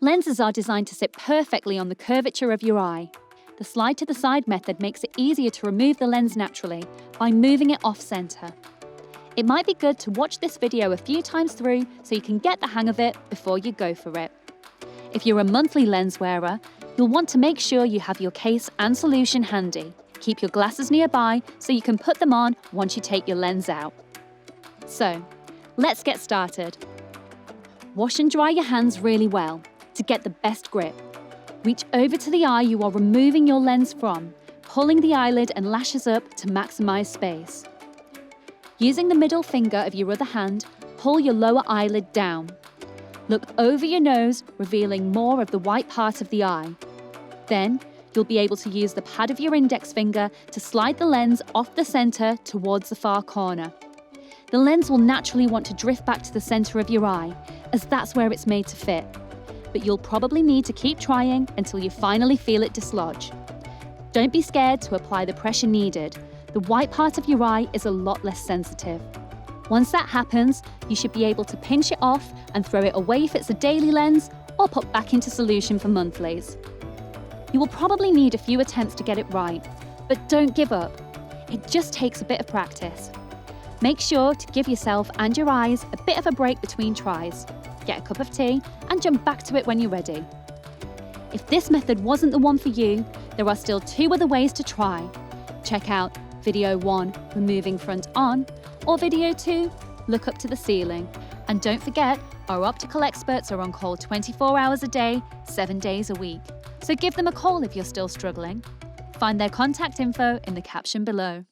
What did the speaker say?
Lenses are designed to sit perfectly on the curvature of your eye. The slide to the side method makes it easier to remove the lens naturally by moving it off-center. It might be good to watch this video a few times through so you can get the hang of it before you go for it. If you're a monthly lens wearer, you'll want to make sure you have your case and solution handy. Keep your glasses nearby so you can put them on once you take your lens out. So, let's get started. Wash and dry your hands really well to get the best grip. Reach over to the eye you are removing your lens from, pulling the eyelid and lashes up to maximize space. Using the middle finger of your other hand, pull your lower eyelid down. Look over your nose, revealing more of the white part of the eye. Then, you'll be able to use the pad of your index finger to slide the lens off the center towards the far corner. The lens will naturally want to drift back to the center of your eye, as that's where it's made to fit. But you'll probably need to keep trying until you finally feel it dislodge. Don't be scared to apply the pressure needed. The white part of your eye is a lot less sensitive. Once that happens, you should be able to pinch it off and throw it away if it's a daily lens or put back into solution for monthlies. You will probably need a few attempts to get it right, but don't give up. It just takes a bit of practice. Make sure to give yourself and your eyes a bit of a break between tries. Get a cup of tea and jump back to it when you're ready. If this method wasn't the one for you, there are still 2 other ways to try. Check out video 1, removing front on, or video 2, look up to the ceiling. And don't forget, our optical experts are on call 24 hours a day, 7 days a week. So give them a call if you're still struggling. Find their contact info in the caption below.